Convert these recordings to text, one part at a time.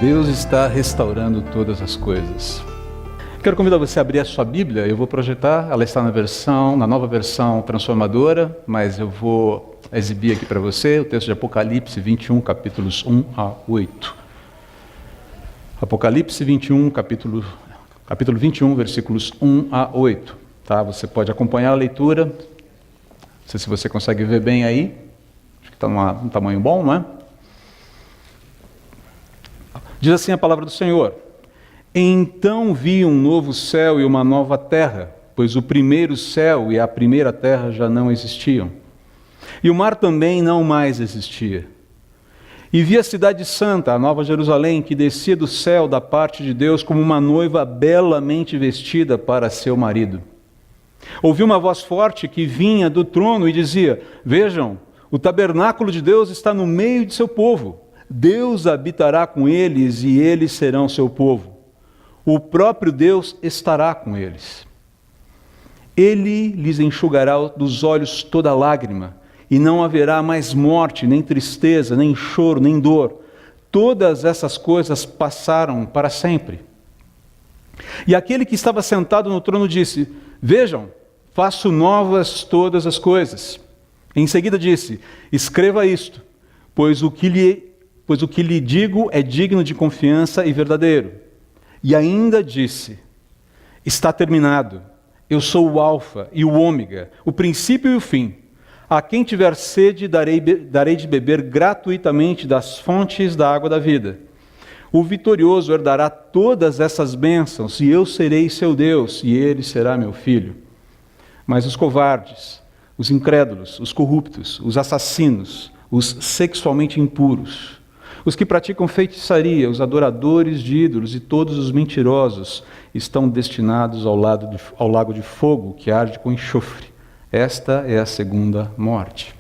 Deus está restaurando todas as coisas. Quero convidar você a abrir a sua Bíblia. Eu vou projetar, ela está na nova versão transformadora, mas eu vou exibir aqui para você o texto de Apocalipse 21, capítulos 1 a 8. Apocalipse 21, capítulo 21, versículos 1 a 8. Tá? Você pode acompanhar a leitura. Não sei se você consegue ver bem aí. Acho que está num tamanho bom, não é? Diz assim a palavra do Senhor: Então vi um novo céu e uma nova terra, pois o primeiro céu e a primeira terra já não existiam. E o mar também não mais existia. E vi a cidade santa, a nova Jerusalém, que descia do céu da parte de Deus como uma noiva belamente vestida para seu marido. Ouvi uma voz forte que vinha do trono e dizia: Vejam, o tabernáculo de Deus está no meio de seu povo. Deus habitará com eles e eles serão seu povo. O próprio Deus estará com eles. Ele lhes enxugará dos olhos toda lágrima, e não haverá mais morte, nem tristeza, nem choro, nem dor. Todas essas coisas passaram para sempre. E aquele que estava sentado no trono disse: Vejam, faço novas todas as coisas. Em seguida disse: Escreva isto, pois o que lhe digo é digno de confiança e verdadeiro. E ainda disse: Está terminado. Eu sou o Alfa e o Ômega, o princípio e o fim. A quem tiver sede, darei de beber gratuitamente das fontes da água da vida. O vitorioso herdará todas essas bênçãos, e eu serei seu Deus, e ele será meu filho. Mas os covardes, os incrédulos, os corruptos, os assassinos, os sexualmente impuros, os que praticam feitiçaria, os adoradores de ídolos e todos os mentirosos estão destinados ao lago de fogo que arde com enxofre. Esta é a segunda morte.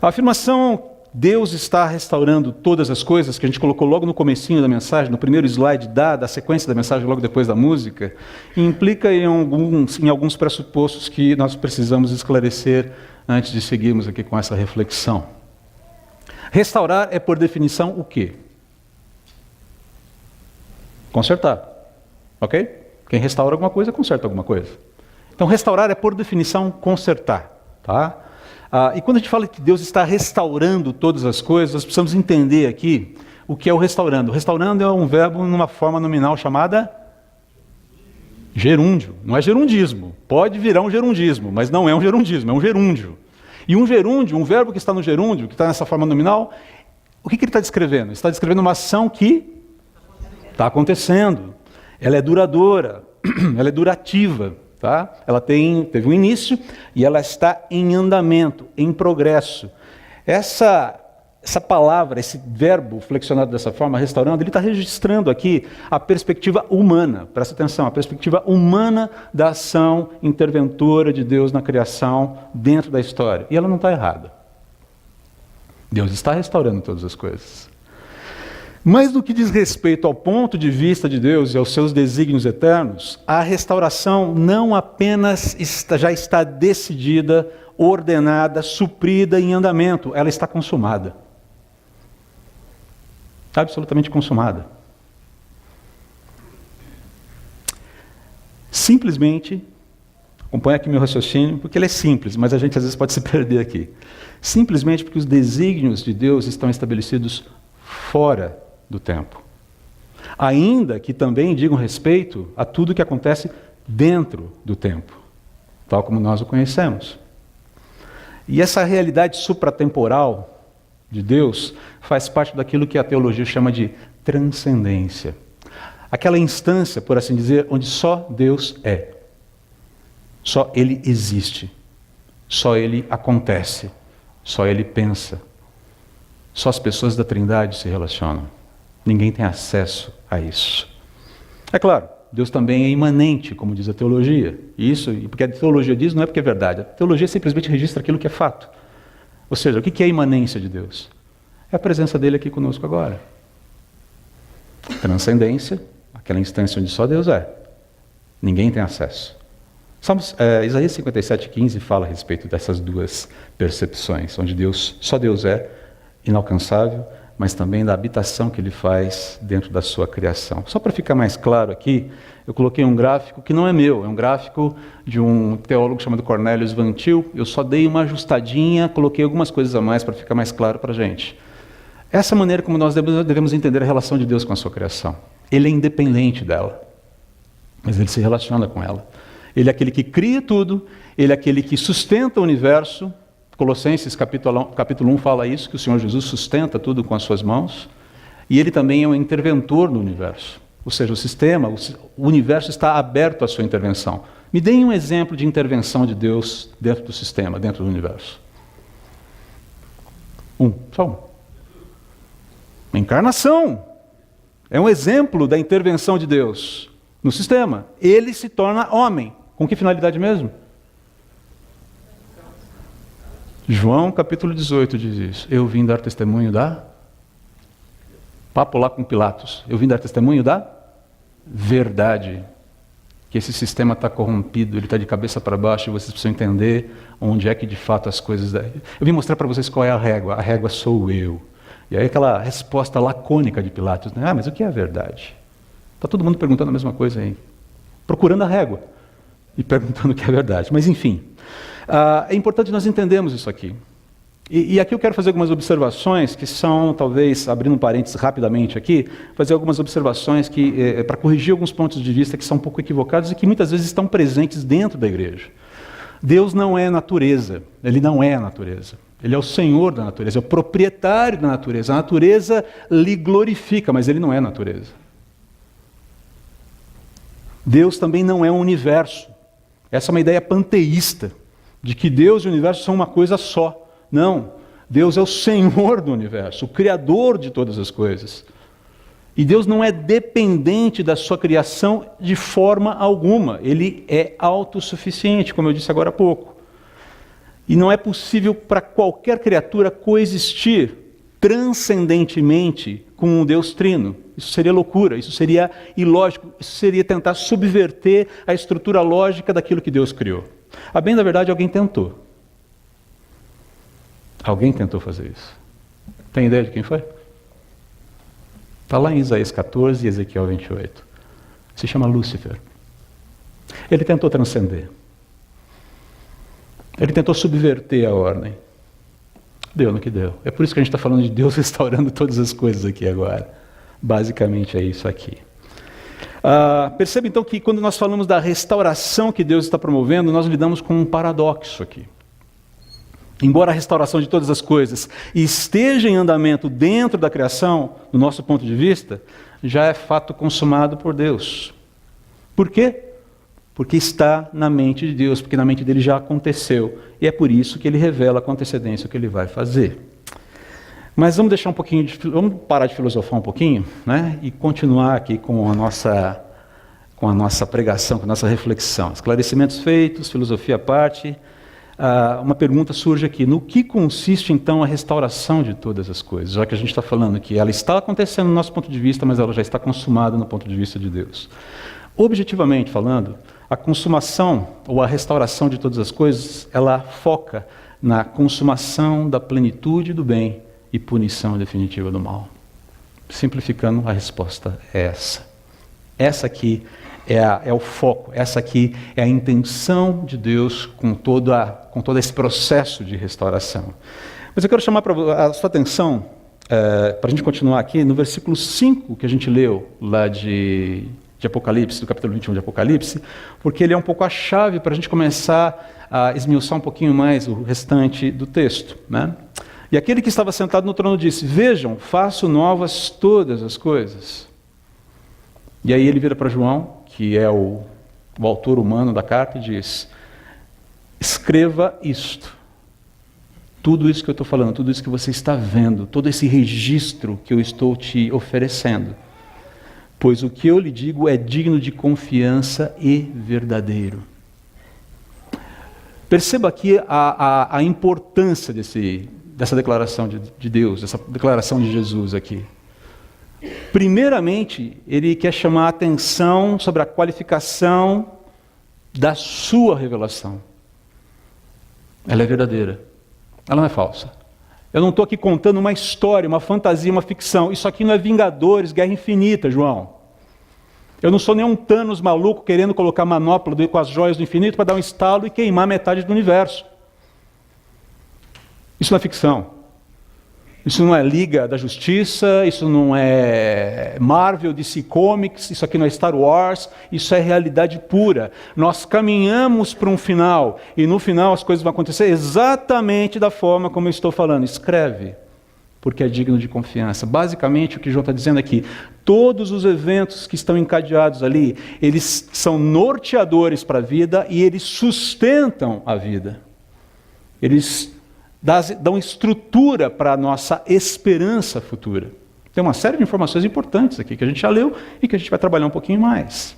A afirmação Deus está restaurando todas as coisas, que a gente colocou logo no comecinho da mensagem, no primeiro slide da sequência da mensagem, logo depois da música, implica em alguns pressupostos que nós precisamos esclarecer antes de seguirmos aqui com essa reflexão. Restaurar é, por definição, o quê? Consertar. Ok? Quem restaura alguma coisa, conserta alguma coisa. Então, restaurar é, por definição, consertar. Tá? E quando a gente fala que Deus está restaurando todas as coisas, nós precisamos entender aqui o que é o restaurando. Restaurando é um verbo numa forma nominal chamada gerúndio. Não é gerundismo. Pode virar um gerundismo, mas não é um gerundismo, é um gerúndio. E um gerúndio, um verbo que está no gerúndio, que está nessa forma nominal, o que ele está descrevendo? Ele está descrevendo uma ação que está acontecendo. Ela é duradoura, ela é durativa. Tá? Ela teve um início e ela está em andamento, em progresso. Essa palavra, esse verbo flexionado dessa forma, restaurando, ele está registrando aqui a perspectiva humana. Presta atenção, a perspectiva humana da ação interventora de Deus na criação dentro da história. E ela não está errada. Deus está restaurando todas as coisas. Mas no que diz respeito ao ponto de vista de Deus e aos seus desígnios eternos, a restauração não apenas já está decidida, ordenada, suprida em andamento, ela está consumada. Absolutamente consumada. Simplesmente, acompanha aqui meu raciocínio, porque ele é simples, mas a gente às vezes pode se perder aqui. Simplesmente porque os desígnios de Deus estão estabelecidos fora do tempo. Ainda que também digam respeito a tudo que acontece dentro do tempo, tal como nós o conhecemos. E essa realidade supratemporal de Deus faz parte daquilo que a teologia chama de transcendência. Aquela instância, por assim dizer, onde só Deus é. Só Ele existe. Só Ele acontece. Só Ele pensa. Só as pessoas da Trindade se relacionam. Ninguém tem acesso a isso. É claro, Deus também é imanente, como diz a teologia. Isso, porque a teologia diz, não é porque é verdade. A teologia simplesmente registra aquilo que é fato. Ou seja, o que é a imanência de Deus? É a presença dele aqui conosco agora. Transcendência, aquela instância onde só Deus é. Ninguém tem acesso. Isaías 57:15 fala a respeito dessas duas percepções, onde só Deus é inalcançável, mas também da habitação que Ele faz dentro da sua criação. Só para ficar mais claro aqui, eu coloquei um gráfico que não é meu, é um gráfico de um teólogo chamado Cornelius Van Til. Eu só dei uma ajustadinha, coloquei algumas coisas a mais para ficar mais claro para a gente. Essa é a maneira como nós devemos entender a relação de Deus com a sua criação. Ele é independente dela, mas Ele se relaciona com ela. Ele é aquele que cria tudo, Ele é aquele que sustenta o universo. Colossenses capítulo 1 fala isso, que o Senhor Jesus sustenta tudo com as suas mãos. E Ele também é um interventor no universo. Ou seja, o sistema, o universo está aberto à sua intervenção. Me deem um exemplo de intervenção de Deus dentro do sistema, dentro do universo. Só um. A encarnação é um exemplo da intervenção de Deus no sistema. Ele se torna homem. Com que finalidade mesmo? João capítulo 18 diz isso. Eu vim dar testemunho da... Papo lá com Pilatos. Eu vim dar testemunho da verdade. Que esse sistema está corrompido, ele está de cabeça para baixo e vocês precisam entender onde é que de fato as coisas... Eu vim mostrar para vocês qual é a régua sou eu. E aí aquela resposta lacônica de Pilatos, né? Mas o que é a verdade? Está todo mundo perguntando a mesma coisa aí. Procurando a régua e perguntando o que é a verdade. Mas enfim, é importante nós entendermos isso aqui. E aqui eu quero fazer algumas observações que são, talvez, abrindo um parênteses rapidamente aqui, fazer algumas observações para corrigir alguns pontos de vista que são um pouco equivocados e que muitas vezes estão presentes dentro da igreja. Deus não é natureza, Ele não é a natureza. Ele é o Senhor da natureza, é o proprietário da natureza. A natureza lhe glorifica, mas Ele não é a natureza. Deus também não é um universo. Essa é uma ideia panteísta, de que Deus e o universo são uma coisa só. Não, Deus é o Senhor do universo, o Criador de todas as coisas. E Deus não é dependente da sua criação de forma alguma. Ele é autossuficiente, como eu disse agora há pouco. E não é possível para qualquer criatura coexistir transcendentemente com um Deus trino. Isso seria loucura, isso seria ilógico, isso seria tentar subverter a estrutura lógica daquilo que Deus criou. A bem da verdade, alguém tentou. Alguém tentou fazer isso. Tem ideia de quem foi? Está lá em Isaías 14 e Ezequiel 28. Se chama Lúcifer. Ele tentou transcender. Ele tentou subverter a ordem. Deu no que deu. É por isso que a gente está falando de Deus restaurando todas as coisas aqui agora. Basicamente é isso aqui. Perceba então que quando nós falamos da restauração que Deus está promovendo, nós lidamos com um paradoxo aqui. Embora a restauração de todas as coisas esteja em andamento dentro da criação, do nosso ponto de vista, já é fato consumado por Deus. Por quê? Porque está na mente de Deus, porque na mente dele já aconteceu. E é por isso que ele revela com antecedência o que ele vai fazer. Mas vamos deixar vamos parar de filosofar um pouquinho, né? E continuar aqui com a nossa pregação, com a nossa reflexão. Esclarecimentos feitos, filosofia à parte. Uma pergunta surge aqui: no que consiste então a restauração de todas as coisas? Já que a gente está falando que ela está acontecendo no nosso ponto de vista, mas ela já está consumada no ponto de vista de Deus. Objetivamente falando, a consumação ou a restauração de todas as coisas, ela foca na consumação da plenitude do bem e punição definitiva do mal. Simplificando, a resposta é essa. Essa aqui é o foco, essa aqui é a intenção de Deus com todo esse processo de restauração. Mas eu quero chamar a sua atenção, para a gente continuar aqui, no versículo 5 que a gente leu lá de Apocalipse, do capítulo 21 de Apocalipse, porque ele é um pouco a chave para a gente começar a esmiuçar um pouquinho mais o restante do texto, né? E aquele que estava sentado no trono disse: vejam, faço novas todas as coisas. E aí ele vira para João, que é o autor humano da carta, e diz: escreva isto. Tudo isso que eu estou falando, tudo isso que você está vendo, todo esse registro que eu estou te oferecendo. Pois o que eu lhe digo é digno de confiança e verdadeiro. Perceba aqui a importância dessa declaração de Deus, dessa declaração de Jesus aqui. Primeiramente, ele quer chamar a atenção sobre a qualificação da sua revelação. Ela é verdadeira, ela não é falsa. Eu não estou aqui contando uma história, uma fantasia, uma ficção. Isso aqui não é Vingadores, Guerra Infinita, João. Eu não sou nenhum Thanos maluco querendo colocar manopla com as joias do infinito para dar um estalo e queimar metade do universo. Isso não é ficção. Isso não é Liga da Justiça, isso não é Marvel, DC Comics, isso aqui não é Star Wars, isso é realidade pura. Nós caminhamos para um final, e no final as coisas vão acontecer exatamente da forma como eu estou falando. Escreve, porque é digno de confiança. Basicamente o que João está dizendo aqui, todos os eventos que estão encadeados ali, eles são norteadores para a vida e eles sustentam a vida. Eles dão estrutura para a nossa esperança futura. Tem uma série de informações importantes aqui que a gente já leu e que a gente vai trabalhar um pouquinho mais.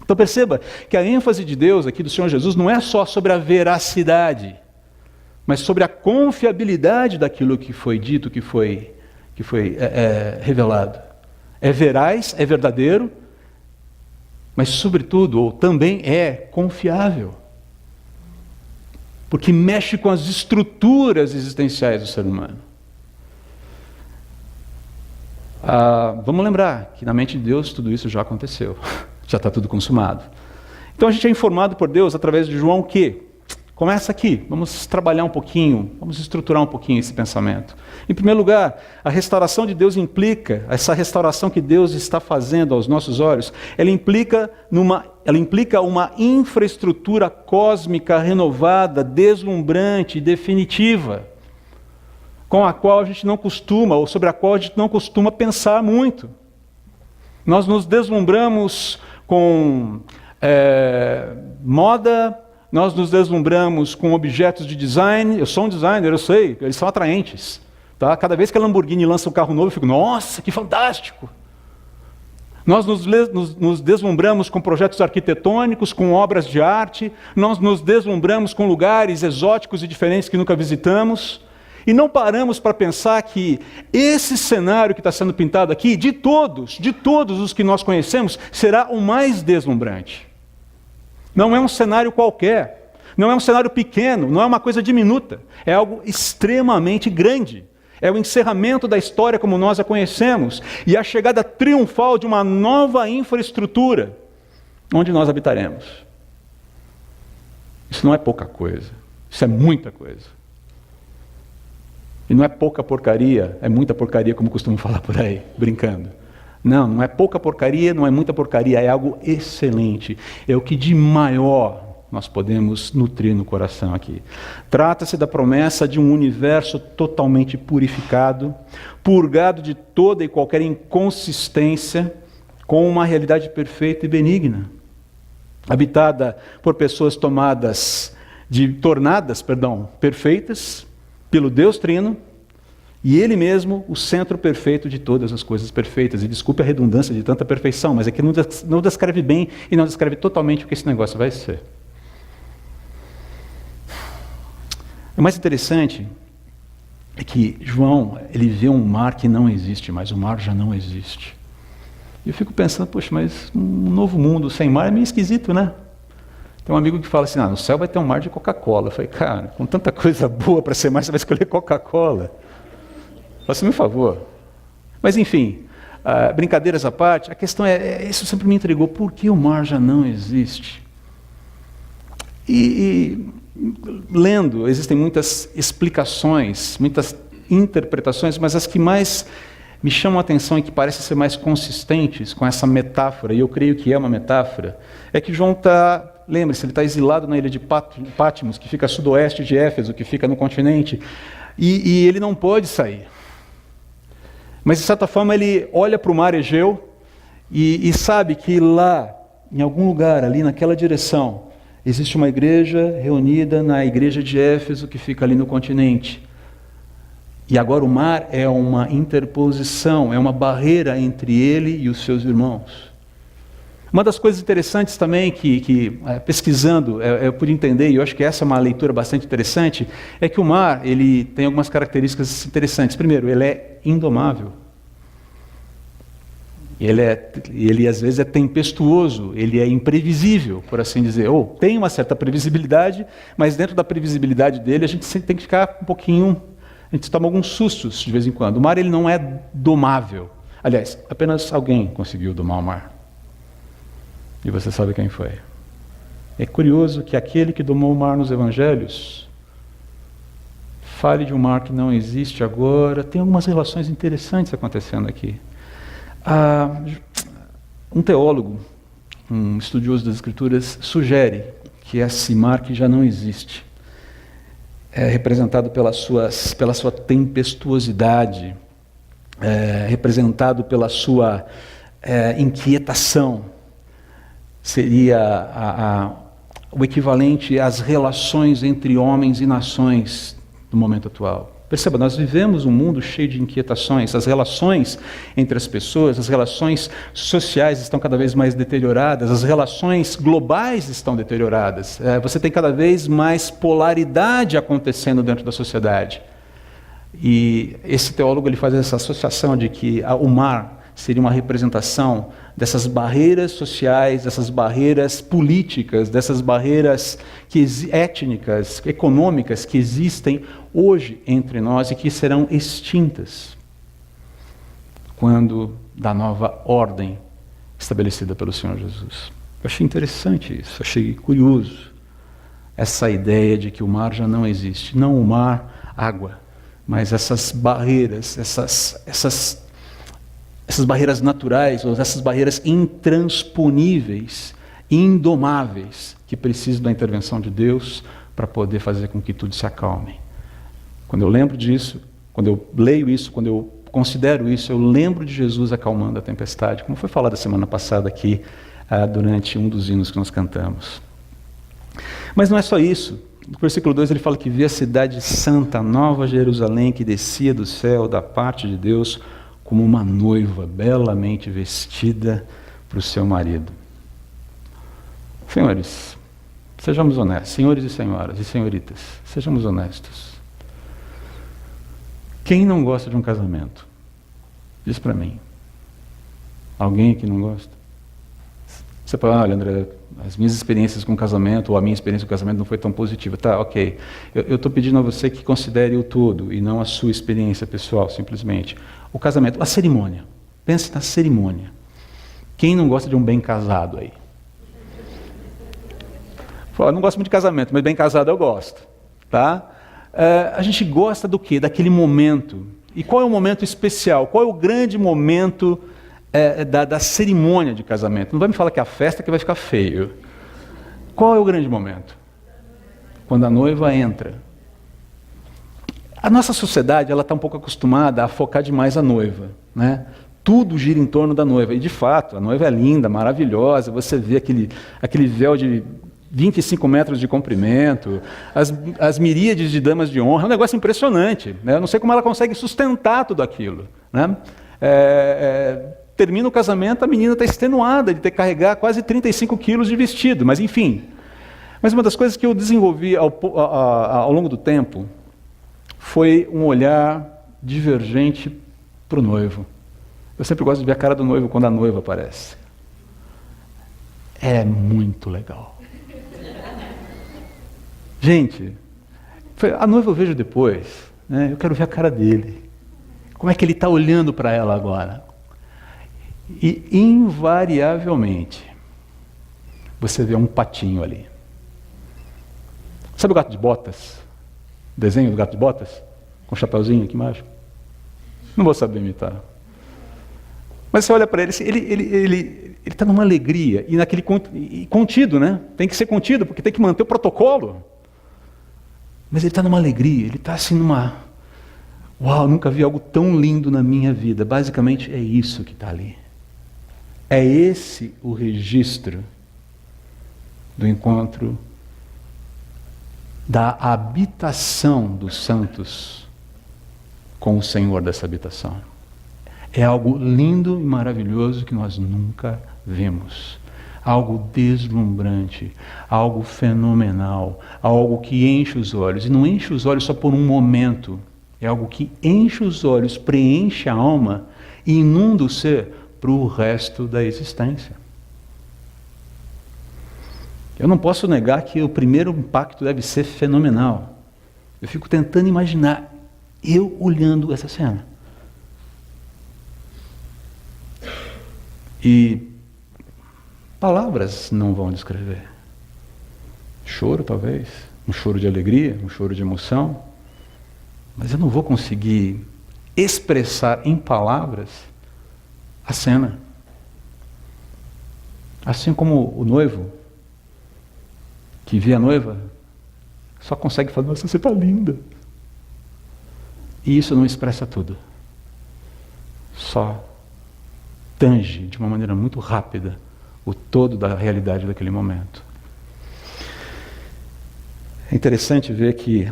Então perceba que a ênfase de Deus aqui do Senhor Jesus não é só sobre a veracidade, mas sobre a confiabilidade daquilo que foi dito, que foi revelado. É veraz, é verdadeiro, mas sobretudo, ou também é confiável. Porque mexe com as estruturas existenciais do ser humano. Vamos lembrar que na mente de Deus tudo isso já aconteceu, já está tudo consumado. Então a gente é informado por Deus através de João que, começa aqui, vamos trabalhar um pouquinho, vamos estruturar um pouquinho esse pensamento. Em primeiro lugar, a restauração de Deus implica, essa restauração que Deus está fazendo aos nossos olhos, ela implica uma infraestrutura cósmica renovada, deslumbrante e definitiva, com a qual a gente não costuma, ou sobre a qual a gente não costuma pensar muito. Nós nos deslumbramos com moda, nós nos deslumbramos com objetos de design. Eu sou um designer, eu sei, eles são atraentes. Tá? Cada vez que a Lamborghini lança um carro novo, eu fico, nossa, que fantástico! Nós nos deslumbramos com projetos arquitetônicos, com obras de arte, nós nos deslumbramos com lugares exóticos e diferentes que nunca visitamos, e não paramos para pensar que esse cenário que está sendo pintado aqui, de todos os que nós conhecemos, será o mais deslumbrante. Não é um cenário qualquer, não é um cenário pequeno, não é uma coisa diminuta, é algo extremamente grande. É o encerramento da história como nós a conhecemos e a chegada triunfal de uma nova infraestrutura onde nós habitaremos. Isso não é pouca coisa, isso é muita coisa. E não é pouca porcaria, é muita porcaria, como costumam falar por aí, brincando. Não é pouca porcaria, não é muita porcaria, é algo excelente. É o que de maior nós podemos nutrir no coração aqui. Trata-se da promessa de um universo totalmente purificado, purgado de toda e qualquer inconsistência, com uma realidade perfeita e benigna, habitada por pessoas tornadas perfeitas pelo Deus Trino, e Ele mesmo, o centro perfeito de todas as coisas perfeitas. E desculpe a redundância de tanta perfeição, mas é que não descreve bem e não descreve totalmente o que esse negócio vai ser. O mais interessante é que João, ele vê um mar que não existe, mas o mar já não existe. E eu fico pensando, poxa, mas um novo mundo sem mar é meio esquisito, né? Tem um amigo que fala assim, no céu vai ter um mar de Coca-Cola. Eu falei, cara, com tanta coisa boa para ser mar, você vai escolher Coca-Cola? Faça-me um favor. Mas enfim, brincadeiras à parte, a questão isso sempre me intrigou, por que o mar já não existe? Lendo, existem muitas explicações, muitas interpretações, mas as que mais me chamam a atenção e que parecem ser mais consistentes com essa metáfora, e eu creio que é uma metáfora, é que João lembre-se, ele está exilado na ilha de Patmos, que fica a sudoeste de Éfeso, que fica no continente, e ele não pode sair. Mas, de certa forma, ele olha para o mar Egeu e sabe que lá, em algum lugar, ali naquela direção, existe uma igreja reunida na igreja de Éfeso, que fica ali no continente. E agora o mar é uma interposição, é uma barreira entre ele e os seus irmãos. Uma das coisas interessantes também que pesquisando, eu pude entender, e eu acho que essa é uma leitura bastante interessante, é que o mar, ele tem algumas características interessantes. Primeiro, ele é indomável. Ele às vezes é tempestuoso, ele é imprevisível, por assim dizer. Ou tem uma certa previsibilidade, mas dentro da previsibilidade dele a gente sempre tem que ficar um pouquinho A gente toma alguns sustos de vez em quando. O mar ele não é domável. Aliás, apenas alguém conseguiu domar o mar. E você sabe quem foi. É curioso que aquele que domou o mar nos evangelhos fale de um mar que não existe agora. Tem algumas relações interessantes acontecendo aqui. Um teólogo, um estudioso das Escrituras, sugere que esse mar que já não existe é representado pela sua tempestuosidade, representado pela sua inquietação. Seria o equivalente às relações entre homens e nações no momento atual. Perceba, nós vivemos um mundo cheio de inquietações, as relações entre as pessoas, as relações sociais estão cada vez mais deterioradas, as relações globais estão deterioradas, você tem cada vez mais polaridade acontecendo dentro da sociedade. E esse teólogo ele faz essa associação de que o mar seria uma representação dessas barreiras sociais, dessas barreiras políticas, dessas barreiras étnicas, econômicas que existem hoje entre nós e que serão extintas quando da nova ordem estabelecida pelo Senhor Jesus. Eu achei interessante isso, achei curioso essa ideia de que o mar já não existe. Não o mar, água, mas essas barreiras, essas barreiras naturais, ou essas barreiras intransponíveis, indomáveis, que precisam da intervenção de Deus para poder fazer com que tudo se acalme. Quando eu lembro disso, quando eu leio isso, quando eu considero isso, eu lembro de Jesus acalmando a tempestade, como foi falado a semana passada aqui, durante um dos hinos que nós cantamos. Mas não é só isso. No versículo 2 ele fala que vê a cidade santa, a nova Jerusalém, que descia do céu da parte de Deus, como uma noiva belamente vestida para o seu marido. Senhores, sejamos honestos, senhores e senhoras e senhoritas, sejamos honestos. Quem não gosta de um casamento? Diz para mim. Alguém aqui não gosta? Você fala, olha André, as minhas experiências com casamento, ou a minha experiência com casamento não foi tão positiva. Tá, ok. Eu estou pedindo a você que considere o todo, e não a sua experiência pessoal, simplesmente. O casamento, a cerimônia. Pense na cerimônia. Quem não gosta de um bem casado aí? Fala, eu não gosto muito de casamento, mas bem casado eu gosto. Tá? A gente gosta do quê? Daquele momento. E qual é o momento especial? Qual é o grande momento da cerimônia de casamento? Não vai me falar que é a festa que vai ficar feio. Qual é o grande momento? Quando a noiva entra. A nossa sociedade ela está um pouco acostumada a focar demais a noiva, né? Tudo gira em torno da noiva. E de fato, a noiva é linda, maravilhosa. Você vê aquele véu de 25 metros de comprimento, as miríades de damas de honra. É um negócio impressionante, né? Eu não sei como ela consegue sustentar tudo aquilo, né? Termina o casamento, a menina está extenuada de ter que carregar quase 35 quilos de vestido, mas enfim. Mas uma das coisas que eu desenvolvi ao longo do tempo foi um olhar divergente para o noivo. Eu sempre gosto de ver a cara do noivo quando a noiva aparece. É muito legal. Gente, a noiva eu vejo depois, né? Eu quero ver a cara dele. Como é que ele está olhando para ela agora? E, invariavelmente, você vê um patinho ali. Sabe o gato de botas? O desenho do gato de botas? Com um chapeuzinho aqui embaixo? Não vou saber imitar. Mas você olha para ele, ele está numa alegria, e naquele contido, né? Tem que ser contido, porque tem que manter o protocolo. Mas ele está numa alegria, ele está assim numa... Uau, nunca vi algo tão lindo na minha vida. Basicamente é isso que está ali. É esse o registro do encontro, da habitação dos santos com o Senhor dessa habitação. É algo lindo e maravilhoso que nós nunca vimos. Algo deslumbrante, algo fenomenal, algo que enche os olhos. E não enche os olhos só por um momento. É algo que enche os olhos, preenche a alma e inunda o ser para o resto da existência. Eu não posso negar que o primeiro impacto deve ser fenomenal. Eu fico tentando imaginar Eu olhando essa cena. E palavras não vão descrever. Choro, talvez. Um choro de alegria, um choro de emoção. Mas eu não vou conseguir expressar em palavras a cena. Assim como o noivo, que vê a noiva, só consegue falar, nossa, você está linda. E isso não expressa tudo. Só tange de uma maneira muito rápida o todo da realidade daquele momento. É interessante ver que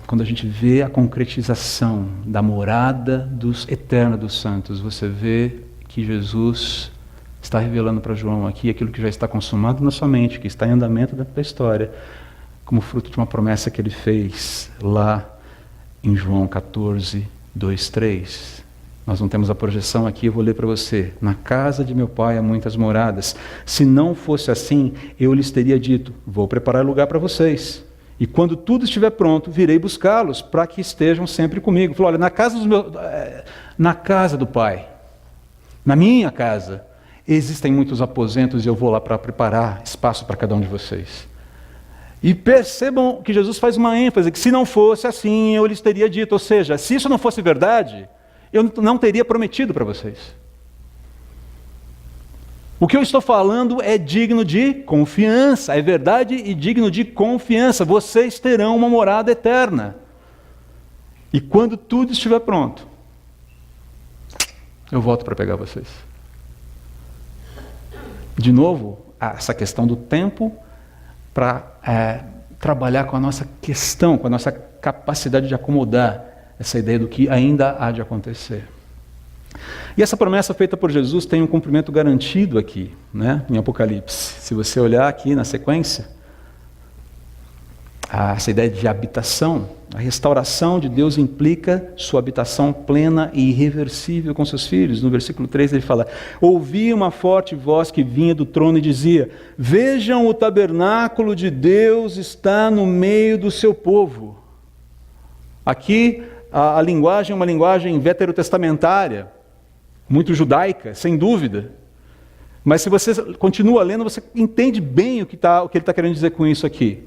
quando a gente vê a concretização da morada eterna dos santos, você vê que Jesus está revelando para João aqui aquilo que já está consumado na sua mente, que está em andamento dentro da história, como fruto de uma promessa que ele fez lá em João 14, 2, 3. Nós não temos a projeção aqui, eu vou ler para você. Na casa de meu pai há muitas moradas. Se não fosse assim, eu lhes teria dito, vou preparar lugar para vocês. E quando tudo estiver pronto, virei buscá-los, para que estejam sempre comigo. Falou, olha, na casa do pai, na minha casa, existem muitos aposentos e eu vou lá para preparar espaço para cada um de vocês. E percebam que Jesus faz uma ênfase, que se não fosse assim, eu lhes teria dito. Ou seja, se isso não fosse verdade, eu não teria prometido para vocês. O que eu estou falando é digno de confiança, é verdade e digno de confiança. Vocês terão uma morada eterna. E quando tudo estiver pronto, eu volto para pegar vocês. De novo, essa questão do tempo para trabalhar com a nossa questão, com a nossa capacidade de acomodar essa ideia do que ainda há de acontecer. E essa promessa feita por Jesus tem um cumprimento garantido aqui, né, em Apocalipse. Se você olhar aqui na sequência, essa ideia de habitação, a restauração de Deus implica sua habitação plena e irreversível com seus filhos. No versículo 3 ele fala, ouvi uma forte voz que vinha do trono e dizia, vejam, o tabernáculo de Deus está no meio do seu povo. Aqui a linguagem é uma linguagem veterotestamentária, muito judaica, sem dúvida. Mas se você continua lendo, você entende bem o que ele está querendo dizer com isso aqui.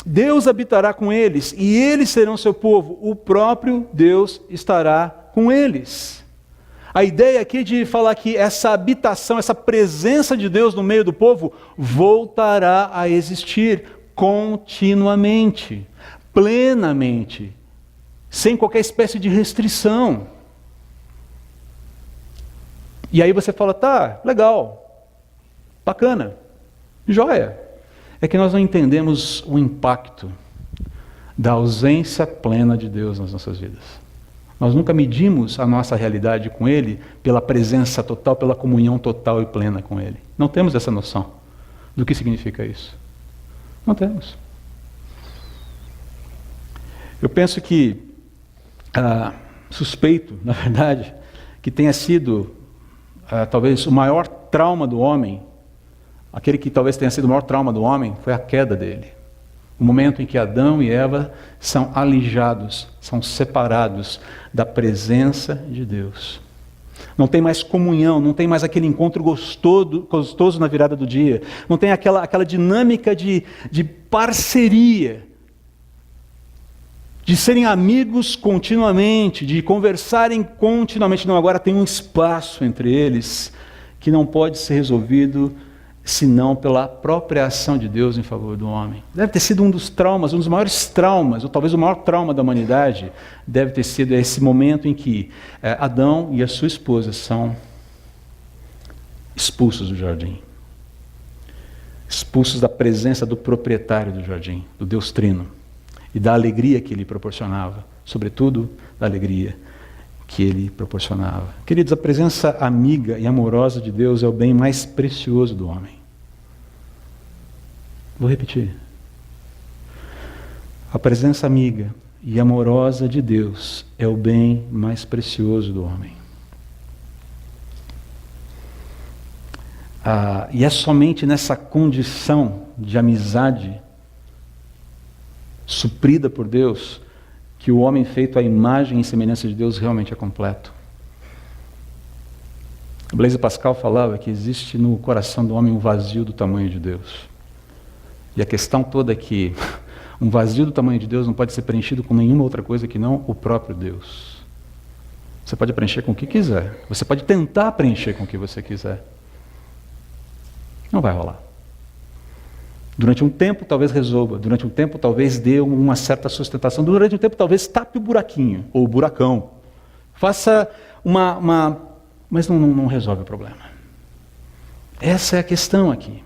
Deus habitará com eles, e eles serão seu povo, o próprio Deus estará com eles. A ideia aqui de falar que essa habitação, essa presença de Deus no meio do povo, voltará a existir continuamente, plenamente, sem qualquer espécie de restrição. E aí você fala, tá, legal, bacana, joia. É que nós não entendemos o impacto da ausência plena de Deus nas nossas vidas. Nós nunca medimos a nossa realidade com Ele pela presença total, pela comunhão total e plena com Ele. Não temos essa noção do que significa isso. Não temos. Eu penso que, suspeito, na verdade, que tenha sido talvez o maior trauma do homem, aquele que talvez tenha sido o maior trauma do homem, foi a queda dele. O momento em que Adão e Eva são alijados, são separados da presença de Deus. Não tem mais comunhão, não tem mais aquele encontro gostoso na virada do dia. Não tem aquela dinâmica de parceria, de serem amigos continuamente, de conversarem continuamente. Não, agora tem um espaço entre eles que não pode ser resolvido senão pela própria ação de Deus em favor do homem. Deve ter sido um dos traumas, um dos maiores traumas, ou talvez o maior trauma da humanidade, deve ter sido esse momento em que Adão e a sua esposa são expulsos do jardim. Expulsos da presença do proprietário do jardim, do Deus Trino, e da alegria que ele proporcionava, sobretudo da alegria que ele proporcionava. Queridos, a presença amiga e amorosa de Deus é o bem mais precioso do homem. Vou repetir. A presença amiga e amorosa de Deus é o bem mais precioso do homem. E é somente nessa condição de amizade, suprida por Deus, que o homem feito à imagem e semelhança de Deus realmente é completo. Blaise Pascal falava que existe no coração do homem um vazio do tamanho de Deus. E a questão toda é que um vazio do tamanho de Deus não pode ser preenchido com nenhuma outra coisa que não o próprio Deus. Você pode preencher com o que quiser. Você pode tentar preencher com o que você quiser. Não vai rolar. Durante um tempo talvez resolva, durante um tempo talvez dê uma certa sustentação, durante um tempo talvez tape o buraquinho, ou o buracão. Faça mas não resolve o problema. Essa é a questão aqui.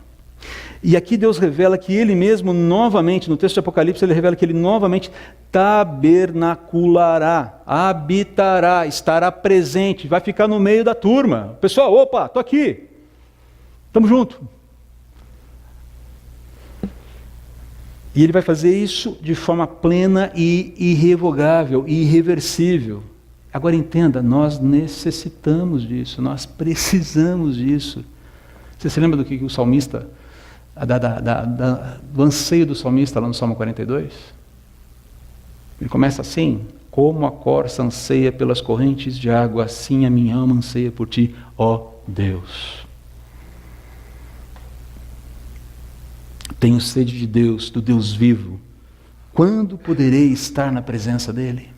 E aqui Deus revela que Ele mesmo novamente, no texto de Apocalipse, Ele revela que Ele novamente tabernaculará, habitará, estará presente, vai ficar no meio da turma. Pessoal, opa, estou aqui, estamos juntos. E Ele vai fazer isso de forma plena e irrevogável, e irreversível. Agora entenda, nós necessitamos disso, nós precisamos disso. Você se lembra do que o salmista, do anseio do salmista lá no Salmo 42? Ele começa assim: como a corça anseia pelas correntes de água, assim a minha alma anseia por ti, ó Deus. Tenho sede de Deus, do Deus vivo. Quando poderei estar na presença dEle?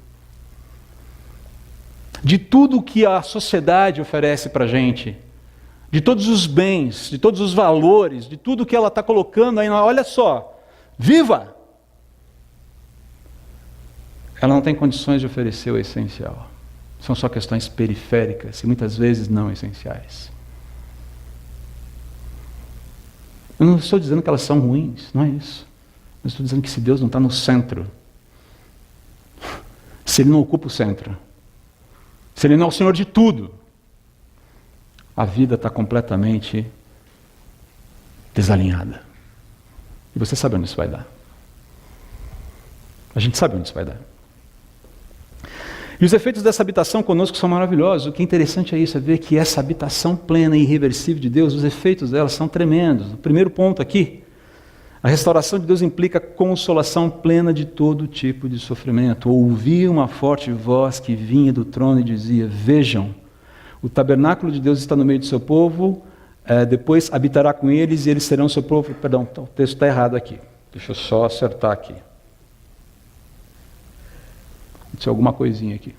De tudo que a sociedade oferece para a gente, de todos os bens, de todos os valores, de tudo que ela está colocando aí, olha só, viva! Ela não tem condições de oferecer o essencial. São só questões periféricas e muitas vezes não essenciais. Eu não estou dizendo que elas são ruins, não é isso. Eu estou dizendo que se Deus não está no centro, se Ele não ocupa o centro, se Ele não é o Senhor de tudo, a vida está completamente desalinhada. E você sabe onde isso vai dar. A gente sabe onde isso vai dar. E os efeitos dessa habitação conosco são maravilhosos. O que é interessante é isso, é ver que essa habitação plena e irreversível de Deus, os efeitos dela são tremendos. O primeiro ponto aqui, a restauração de Deus implica consolação plena de todo tipo de sofrimento. Ouvi uma forte voz que vinha do trono e dizia: vejam, o tabernáculo de Deus está no meio do seu povo, depois habitará com eles e eles serão seu povo. Perdão, o texto está errado aqui. Deixa eu só acertar aqui. Aconteceu alguma coisinha aqui.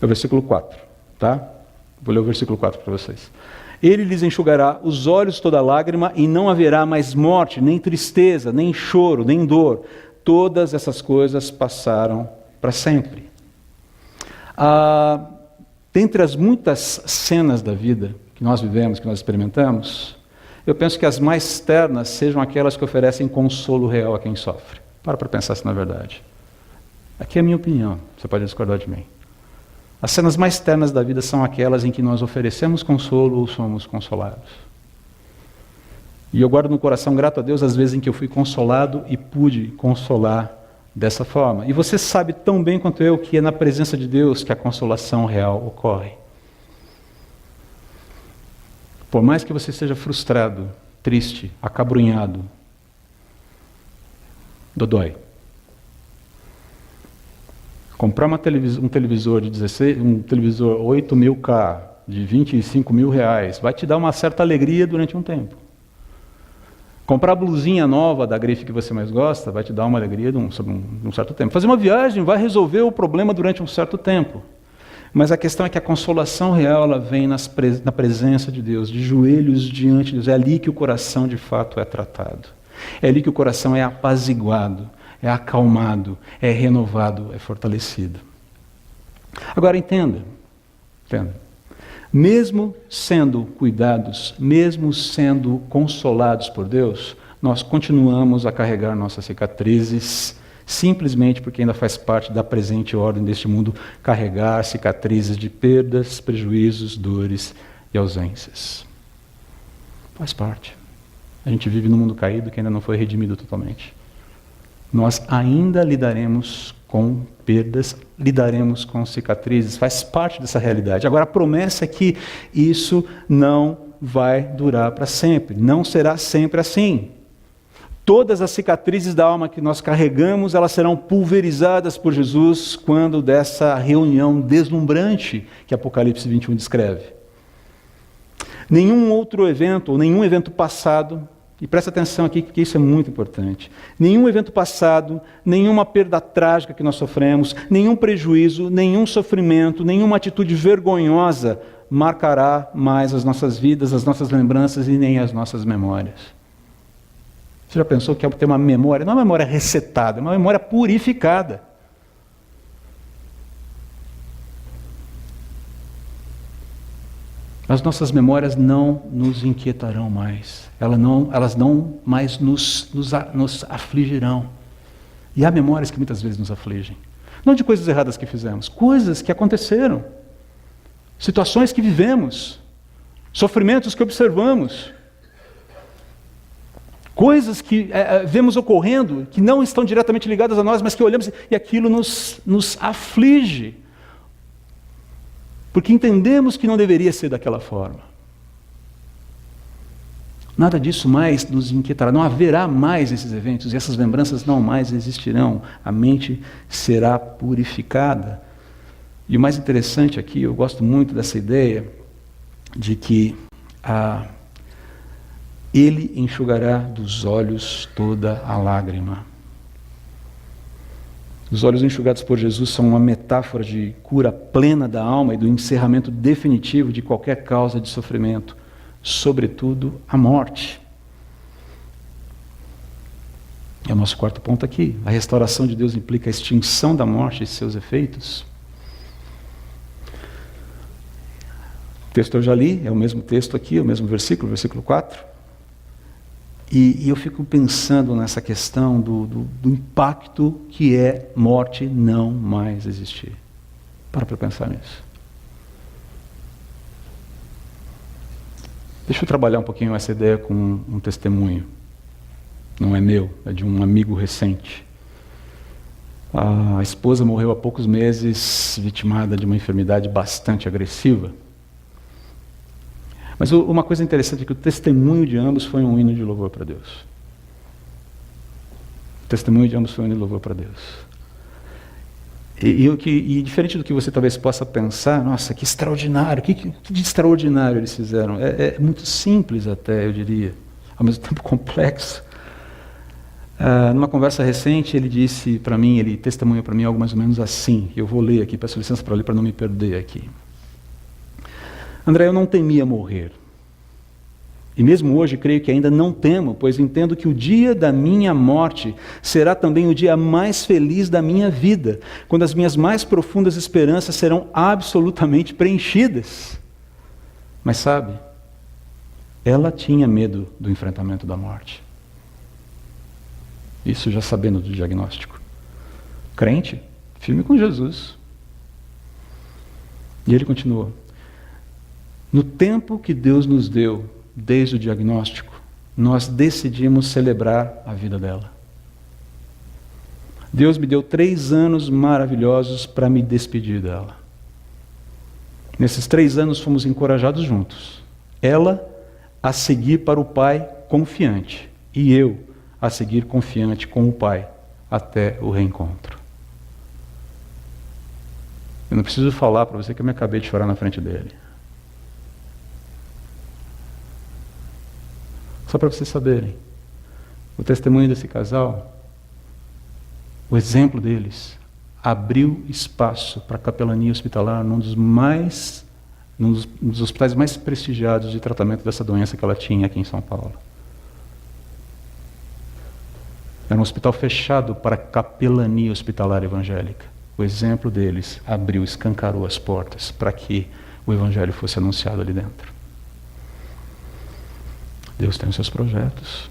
É o versículo 4, tá? Vou ler o versículo 4 para vocês. Ele lhes enxugará os olhos toda lágrima, e não haverá mais morte, nem tristeza, nem choro, nem dor. Todas essas coisas passaram para sempre. Dentre as muitas cenas da vida que nós vivemos, que nós experimentamos, eu penso que as mais ternas sejam aquelas que oferecem consolo real a quem sofre. Para pensar se não é verdade. Aqui é a minha opinião, você pode discordar de mim. As cenas mais ternas da vida são aquelas em que nós oferecemos consolo ou somos consolados. E eu guardo no coração, grato a Deus, as vezes em que eu fui consolado e pude consolar dessa forma. E você sabe tão bem quanto eu que é na presença de Deus que a consolação real ocorre. Por mais que você seja frustrado, triste, acabrunhado, dodói. Comprar um televisor de 16, um televisor 8.000K de 25 mil reais vai te dar uma certa alegria durante um tempo. Comprar a blusinha nova da grife que você mais gosta vai te dar uma alegria de um certo tempo. Fazer uma viagem vai resolver o problema durante um certo tempo. Mas a questão é que a consolação real ela vem na presença de Deus, de joelhos diante de Deus. É ali que o coração de fato é tratado. É ali que o coração é apaziguado, é acalmado, é renovado, é fortalecido. Agora entenda. Mesmo sendo cuidados, mesmo sendo consolados por Deus, nós continuamos a carregar nossas cicatrizes, simplesmente porque ainda faz parte da presente ordem deste mundo carregar cicatrizes de perdas, prejuízos, dores e ausências. Faz parte. A gente vive num mundo caído que ainda não foi redimido totalmente. Nós ainda lidaremos com perdas, lidaremos com cicatrizes, faz parte dessa realidade. Agora a promessa é que isso não vai durar para sempre, não será sempre assim. todas as cicatrizes da alma que nós carregamos, elas serão pulverizadas por Jesus quando dessa reunião deslumbrante que Apocalipse 21 descreve. Nenhum outro evento, ou nenhum evento passado, e presta atenção aqui porque isso é muito importante, nenhum evento passado, nenhuma perda trágica que nós sofremos, nenhum prejuízo, nenhum sofrimento, nenhuma atitude vergonhosa marcará mais as nossas vidas, as nossas lembranças e nem as nossas memórias. Você já pensou que é ter uma memória, não é uma memória resetada, é uma memória purificada. As nossas memórias não nos inquietarão mais, elas não mais nos afligirão. E há memórias que muitas vezes nos afligem. Não de coisas erradas que fizemos, coisas que aconteceram, situações que vivemos, sofrimentos que observamos, coisas que vemos ocorrendo, que não estão diretamente ligadas a nós, mas que olhamos e aquilo nos aflige. Porque entendemos que não deveria ser daquela forma. Nada disso mais nos inquietará, não haverá mais esses eventos, e essas lembranças não mais existirão. A mente será purificada. E o mais interessante aqui, eu gosto muito dessa ideia, de que Ele enxugará dos olhos toda a lágrima. Os olhos enxugados por Jesus são uma metáfora de cura plena da alma e do encerramento definitivo de qualquer causa de sofrimento, sobretudo a morte. É o nosso quarto ponto aqui. A restauração de Deus implica a extinção da morte e seus efeitos. O texto eu já li, é o mesmo texto aqui, é o mesmo versículo 4. E eu fico pensando nessa questão do impacto que é morte não mais existir. Para pensar nisso. Deixa eu trabalhar um pouquinho essa ideia com um testemunho. Não é meu, é de um amigo recente. A esposa morreu há poucos meses, vitimada de uma enfermidade bastante agressiva. Mas uma coisa interessante é que o testemunho de ambos foi um hino de louvor para Deus. O testemunho de ambos foi um hino de louvor para Deus. E diferente do que você talvez possa pensar, nossa, que extraordinário, que de extraordinário eles fizeram. É muito simples até, eu diria, ao mesmo tempo complexo. Numa conversa recente, ele disse para mim, ele testemunhou para mim algo mais ou menos assim. Eu vou ler aqui, peço licença para ler para não me perder aqui. André, eu não temia morrer. E mesmo hoje creio que ainda não temo, pois entendo que o dia da minha morte será também o dia mais feliz da minha vida, quando as minhas mais profundas esperanças serão absolutamente preenchidas. Mas sabe, ela tinha medo do enfrentamento da morte. Isso já sabendo do diagnóstico. Crente, firme com Jesus. E ele continuou. No tempo que Deus nos deu, desde o diagnóstico, nós decidimos celebrar a vida dela. Deus me deu 3 anos maravilhosos para me despedir dela. Nesses 3 anos fomos encorajados juntos. Ela a seguir para o Pai confiante, e eu a seguir confiante com o Pai até o reencontro. Eu não preciso falar para você que eu me acabei de chorar na frente dele. Só para vocês saberem, o testemunho desse casal, o exemplo deles, abriu espaço para a capelania hospitalar num dos hospitais mais prestigiados de tratamento dessa doença que ela tinha aqui em São Paulo. Era um hospital fechado para a capelania hospitalar evangélica. O exemplo deles abriu, escancarou as portas para que o evangelho fosse anunciado ali dentro. Deus tem os seus projetos.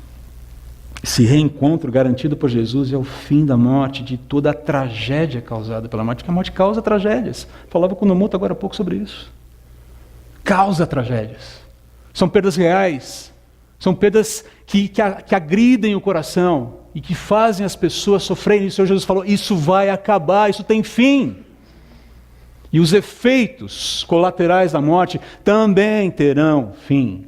Esse reencontro garantido por Jesus é o fim da morte, de toda a tragédia causada pela morte, porque a morte causa tragédias. Falava com o Nomoto agora há pouco sobre isso. Causa tragédias. São perdas reais. São perdas que agridem o coração e que fazem as pessoas sofrerem. E o Senhor Jesus falou, isso vai acabar, isso tem fim. E os efeitos colaterais da morte também terão fim.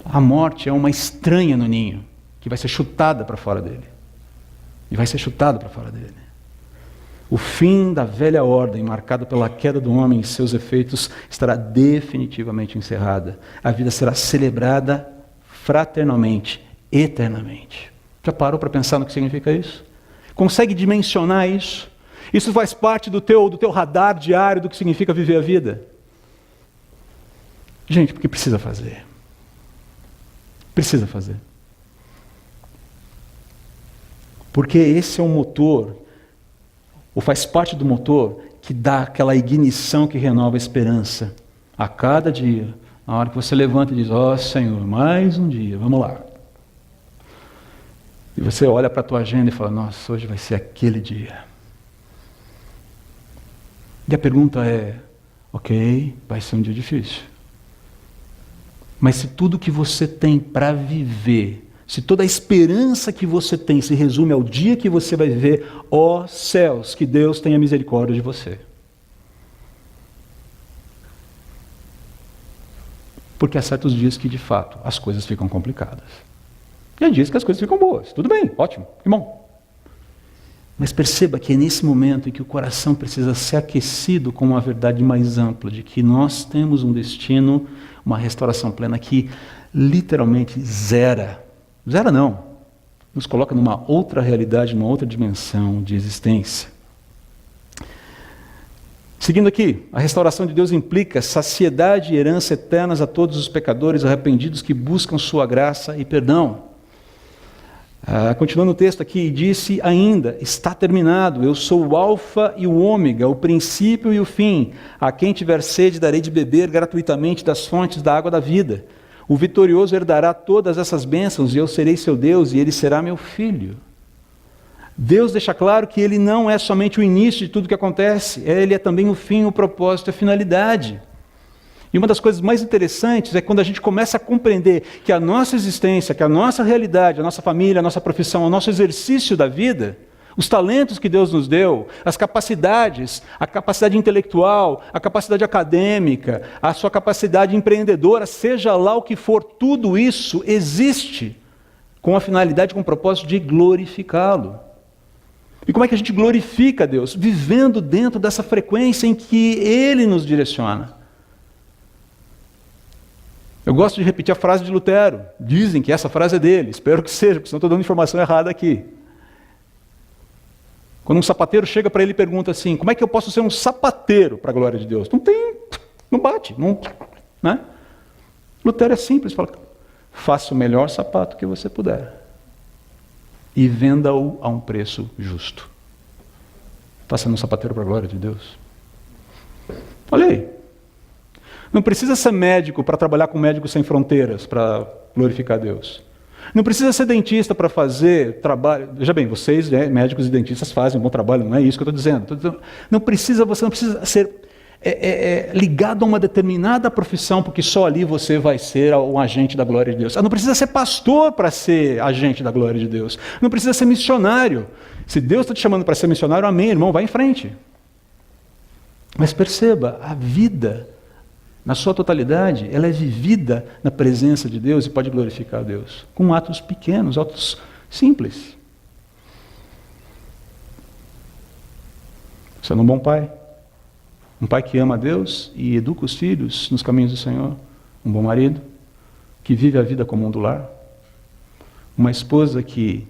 A morte é uma estranha no ninho, que vai ser chutada para fora dele. E vai ser chutada para fora dele. O fim da velha ordem, marcado pela queda do homem e seus efeitos, estará definitivamente encerrada. A vida será celebrada fraternalmente, eternamente. Já parou para pensar no que significa isso? Consegue dimensionar isso? Isso faz parte do teu radar diário do que significa viver a vida? Gente, porque precisa fazer. Precisa fazer. Porque esse é o motor, ou faz parte do motor, que dá aquela ignição que renova a esperança. A cada dia, na hora que você levanta e diz, ó Senhor, mais um dia, vamos lá. E você olha para a tua agenda e fala, nossa, hoje vai ser aquele dia. E a pergunta é, ok, vai ser um dia difícil. Mas se tudo que você tem para viver, se toda a esperança que você tem se resume ao dia que você vai viver, ó céus, que Deus tenha misericórdia de você. Porque há certos dias que, de fato, as coisas ficam complicadas. E há dias que as coisas ficam boas. Tudo bem, ótimo, que bom. Mas perceba que é nesse momento em que o coração precisa ser aquecido com uma verdade mais ampla, de que nós temos um destino, uma restauração plena que literalmente zera não, nos coloca numa outra realidade, numa outra dimensão de existência. Seguindo aqui, a restauração de Deus implica saciedade e herança eternas a todos os pecadores arrependidos que buscam sua graça e perdão. Continuando o texto aqui, disse ainda, está terminado, eu sou o alfa e o ômega, o princípio e o fim. A quem tiver sede darei de beber gratuitamente das fontes da água da vida. O vitorioso herdará todas essas bênçãos e eu serei seu Deus e ele será meu filho. Deus deixa claro que ele não é somente o início de tudo que acontece, ele é também o fim, o propósito, a finalidade. E uma das coisas mais interessantes é quando a gente começa a compreender que a nossa existência, que a nossa realidade, a nossa família, a nossa profissão, o nosso exercício da vida, os talentos que Deus nos deu, as capacidades, a capacidade intelectual, a capacidade acadêmica, a sua capacidade empreendedora, seja lá o que for, tudo isso existe com a finalidade, com o propósito de glorificá-lo. E como é que a gente glorifica a Deus? Vivendo dentro dessa frequência em que Ele nos direciona. Eu gosto de repetir a frase de Lutero. Dizem que essa frase é dele. Espero que seja, porque senão estou dando informação errada aqui. Quando um sapateiro chega para ele e pergunta assim, como é que eu posso ser um sapateiro para a glória de Deus? Não bate, né? Lutero é simples, fala, faça o melhor sapato que você puder e venda-o a um preço justo. Está sendo um sapateiro para a glória de Deus? Olha aí. Não precisa ser médico para trabalhar com Médicos Sem Fronteiras para glorificar Deus. Não precisa ser dentista para fazer trabalho. Veja bem, vocês, médicos e dentistas, fazem um bom trabalho, não é isso que eu estou dizendo. Você não precisa ser ligado a uma determinada profissão, porque só ali você vai ser um agente da glória de Deus. Não precisa ser pastor para ser agente da glória de Deus. Não precisa ser missionário. Se Deus está te chamando para ser missionário, amém, irmão, vai em frente. Mas perceba, a vida, na sua totalidade, ela é vivida na presença de Deus e pode glorificar a Deus, com atos pequenos, atos simples. Sendo um bom pai, um pai que ama a Deus e educa os filhos nos caminhos do Senhor, um bom marido, que vive a vida comum do lar, uma esposa que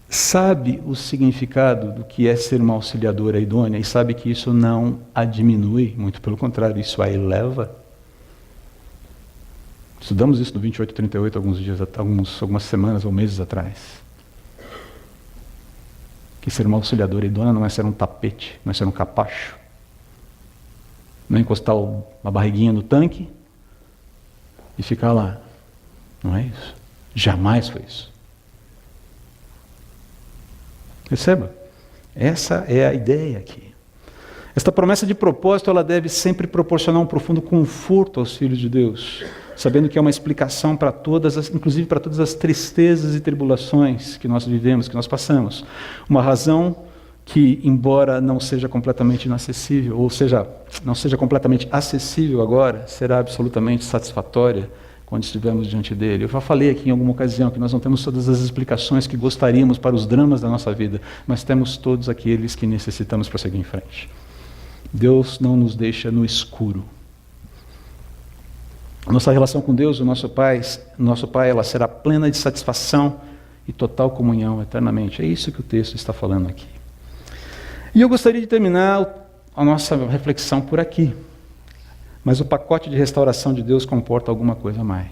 sabe o significado do que é ser uma auxiliadora idônea e sabe que isso não a diminui, muito pelo contrário, isso a eleva. Estudamos isso no 2838 algumas semanas ou meses atrás. Que ser uma auxiliadora idônea não é ser um tapete, não é ser um capacho, não é encostar uma barriguinha no tanque e ficar lá. Não é isso. Jamais foi isso. Perceba, essa é a ideia aqui. Esta promessa de propósito, ela deve sempre proporcionar um profundo conforto aos filhos de Deus, sabendo que é uma explicação para inclusive para todas as tristezas e tribulações que nós vivemos, que nós passamos. Uma razão que, embora não seja completamente inacessível, ou seja, não seja completamente acessível agora, será absolutamente satisfatória quando estivermos diante dele. Eu já falei aqui em alguma ocasião que nós não temos todas as explicações que gostaríamos para os dramas da nossa vida, mas temos todos aqueles que necessitamos para seguir em frente. Deus não nos deixa no escuro. Nossa relação com Deus, o nosso Pai, ela será plena de satisfação e total comunhão eternamente. É isso que o texto está falando aqui. E eu gostaria de terminar a nossa reflexão por aqui. Mas o pacote de restauração de Deus comporta alguma coisa a mais.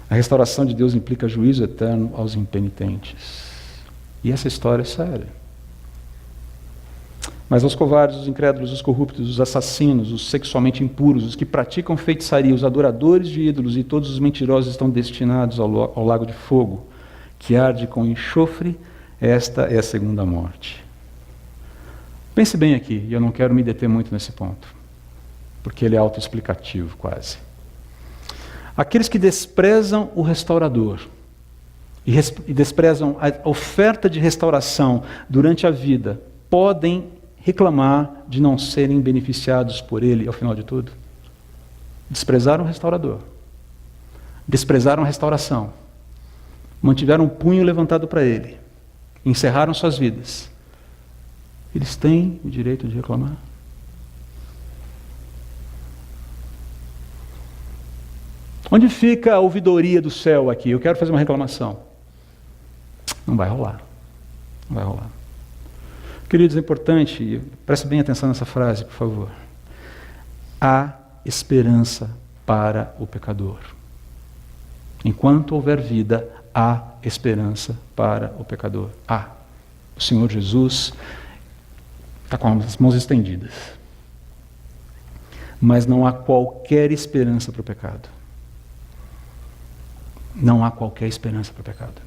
A restauração de Deus implica juízo eterno aos impenitentes. E essa história é séria. Mas aos covardes, os incrédulos, os corruptos, os assassinos, os sexualmente impuros, os que praticam feitiçaria, os adoradores de ídolos e todos os mentirosos estão destinados ao lago de fogo, que arde com enxofre. Esta é a segunda morte. Pense bem aqui, e eu não quero me deter muito nesse ponto, porque ele é autoexplicativo quase. Aqueles que desprezam o restaurador e desprezam a oferta de restauração durante a vida, podem reclamar de não serem beneficiados por ele ao final de tudo? Desprezaram o restaurador, desprezaram a restauração, mantiveram o punho levantado para ele, encerraram suas vidas. Eles têm o direito de reclamar? Onde fica a ouvidoria do céu aqui? Eu quero fazer uma reclamação. Não vai rolar. Não vai rolar. Queridos, é importante, preste bem atenção nessa frase, por favor. Há esperança para o pecador. Enquanto houver vida, há esperança para o pecador. Há. O Senhor Jesus está com as mãos estendidas. Mas não há qualquer esperança para o pecado. Não há qualquer esperança para o pecado.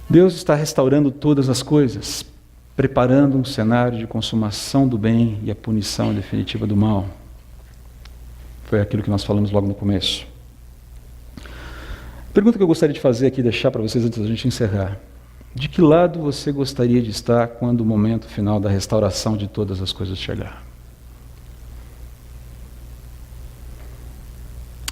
Deus está restaurando todas as coisas, preparando um cenário de consumação do bem e a punição definitiva do mal. Foi aquilo que nós falamos logo no começo. Pergunta que eu gostaria de fazer aqui, deixar para vocês antes da gente encerrar. De que lado você gostaria de estar quando o momento final da restauração de todas as coisas chegar?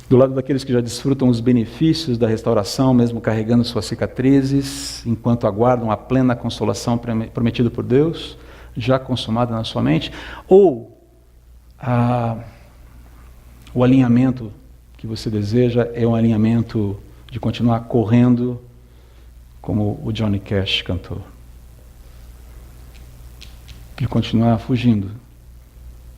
Do lado daqueles que já desfrutam os benefícios da restauração, mesmo carregando suas cicatrizes, enquanto aguardam a plena consolação prometida por Deus, já consumada na sua mente? Ou o alinhamento que você deseja é um alinhamento de continuar correndo como o Johnny Cash cantou? De continuar fugindo,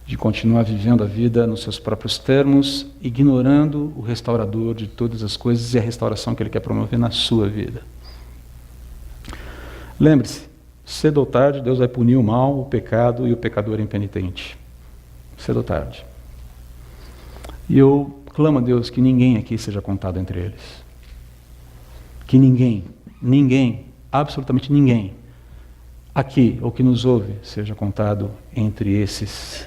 de continuar vivendo a vida nos seus próprios termos, ignorando o restaurador de todas as coisas e a restauração que ele quer promover na sua vida. Lembre-se, cedo ou tarde Deus vai punir o mal, o pecado e o pecador impenitente. Cedo ou tarde. E eu clamo a Deus que ninguém aqui seja contado entre eles. Que ninguém, absolutamente ninguém, aqui ou que nos ouve, seja contado entre esses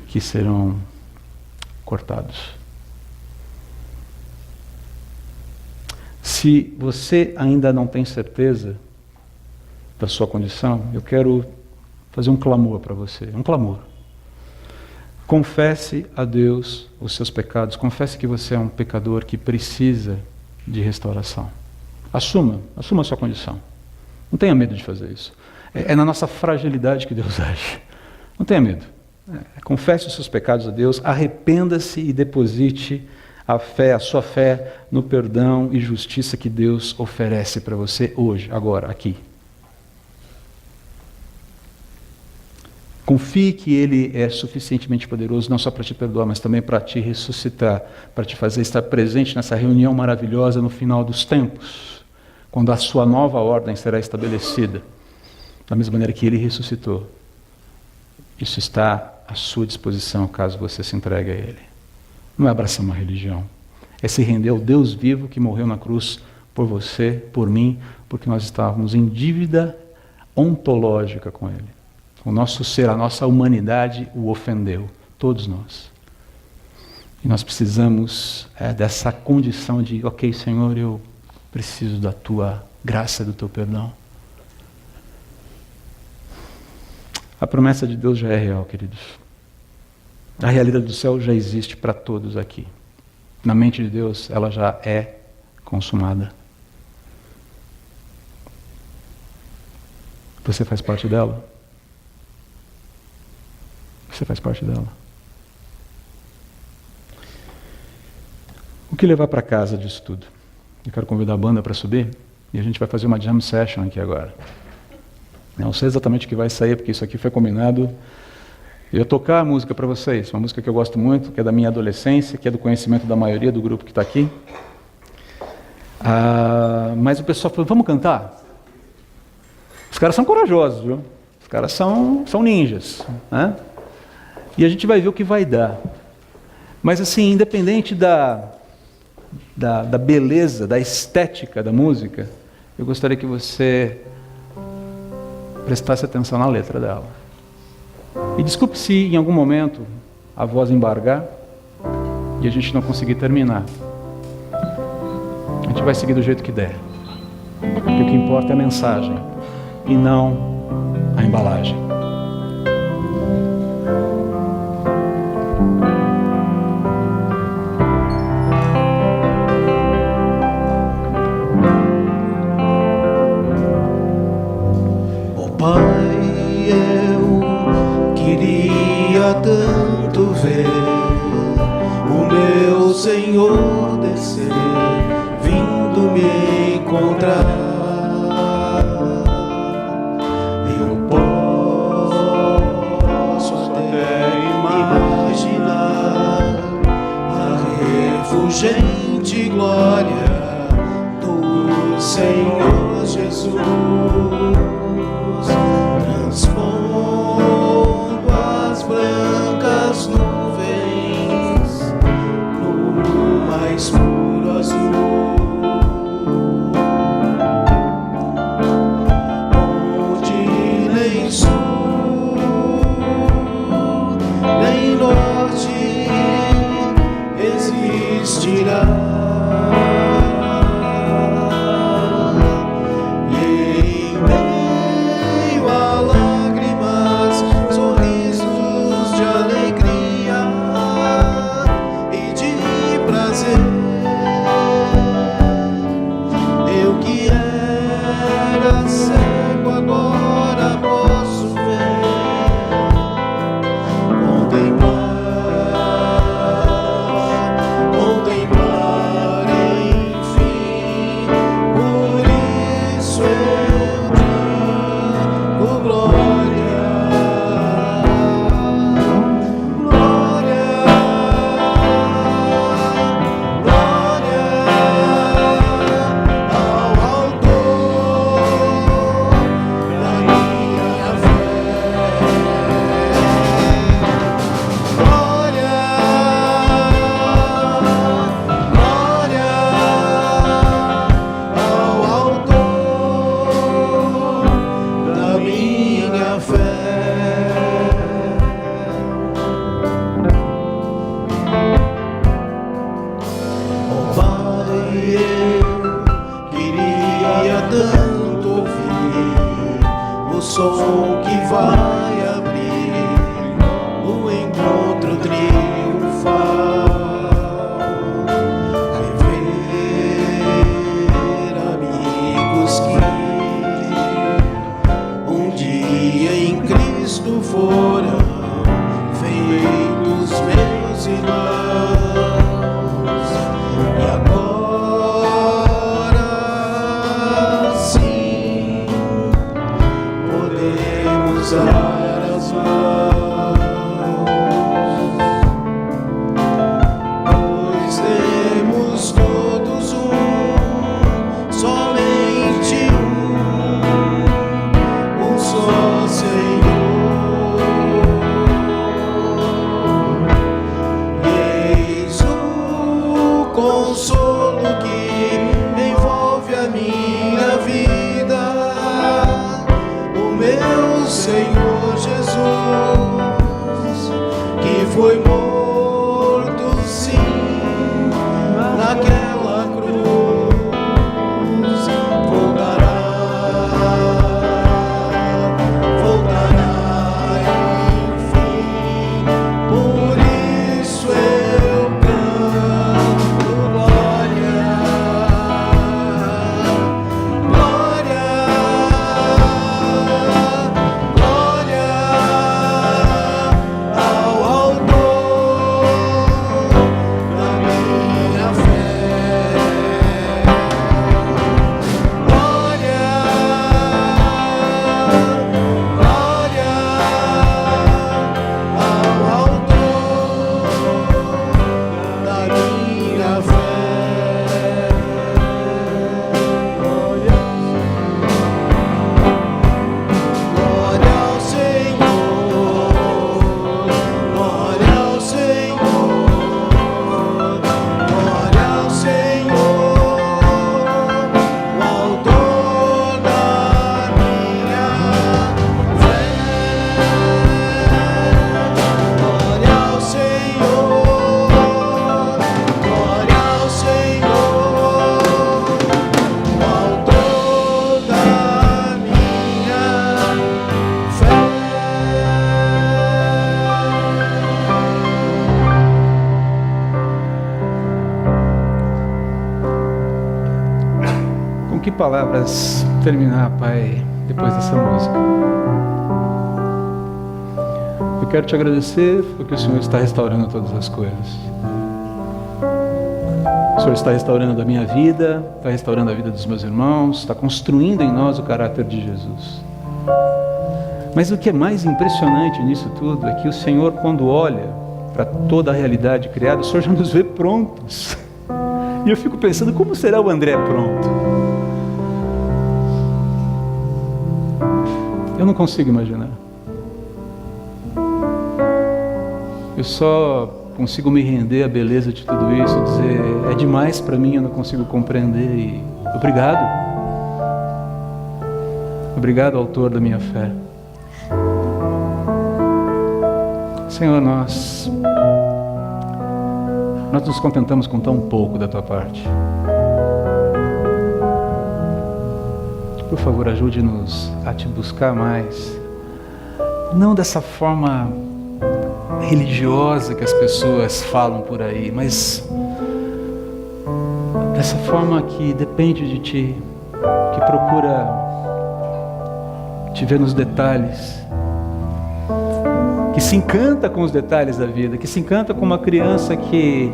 que serão cortados. Se você ainda não tem certeza da sua condição, eu quero fazer um clamor para você, um clamor. Confesse a Deus os seus pecados, confesse que você é um pecador que precisa de restauração. Assuma a sua condição. Não tenha medo de fazer isso. É na nossa fragilidade que Deus age. Não tenha medo. Confesse os seus pecados a Deus, arrependa-se e deposite a sua fé no perdão e justiça que Deus oferece para você hoje, agora, aqui. Confie que Ele é suficientemente poderoso, não só para te perdoar, mas também para te ressuscitar, para te fazer estar presente nessa reunião maravilhosa no final dos tempos, quando a sua nova ordem será estabelecida, da mesma maneira que Ele ressuscitou. Isso está à sua disposição, caso você se entregue a Ele. Não é abraçar uma religião, é se render ao Deus vivo que morreu na cruz por você, por mim, porque nós estávamos em dívida ontológica com Ele. O nosso ser, a nossa humanidade o ofendeu, todos nós. E nós precisamos dessa condição de, ok, Senhor, eu preciso da Tua graça, do Teu perdão. A promessa de Deus já é real, queridos. A realidade do céu já existe para todos aqui. Na mente de Deus, ela já é consumada. Você faz parte dela? Você faz parte dela? O que levar para casa disso tudo? Eu quero convidar a banda para subir e a gente vai fazer uma jam session aqui agora. Não sei exatamente o que vai sair, porque isso aqui foi combinado. Eu ia tocar a música para vocês, uma música que eu gosto muito, que é da minha adolescência, que é do conhecimento da maioria do grupo que está aqui. Mas o pessoal falou, vamos cantar? Os caras são corajosos, viu? Os caras são ninjas, né? E a gente vai ver o que vai dar. Mas assim, independente da beleza, da estética da música, eu gostaria que você prestasse atenção na letra dela. E desculpe se em algum momento a voz embargar e a gente não conseguir terminar. A gente vai seguir do jeito que der. Porque o que importa é a mensagem e não a embalagem. Tanto ver o meu Senhor descer, vindo me encontrar. Eu posso até imaginar a refulgente glória do Senhor Jesus. Brancas nuvens no mais puro azul, onde nem sul nem norte existirá. Som que vai abrir o encontro triunfal, rever amigos que um dia em Cristo foram feitos meus irmãos, e agora sim podemos dar as mãos, pois temos todos somente um só Senhor. Eis o consolo que envolve a minha vida, meu Senhor Jesus, que foi morto sim naquela cruz, voltará enfim, por palavras terminar, Pai, depois dessa música. Eu quero te agradecer porque o Senhor está restaurando todas as coisas. O Senhor está restaurando a minha vida, está restaurando a vida dos meus irmãos, está construindo em nós o caráter de Jesus. Mas o que é mais impressionante nisso tudo é que o Senhor, quando olha para toda a realidade criada, o Senhor já nos vê prontos. E eu fico pensando, como será o André pronto? Eu não consigo imaginar. Eu só consigo me render à beleza de tudo isso e dizer, é demais para mim, eu não consigo compreender. E obrigado. Obrigado, autor da minha fé. Senhor, nós nos contentamos com tão pouco da tua parte. Por favor, ajude-nos a te buscar mais. Não dessa forma religiosa que as pessoas falam por aí, mas dessa forma que depende de ti, que procura te ver nos detalhes, que se encanta com os detalhes da vida, que se encanta com uma criança que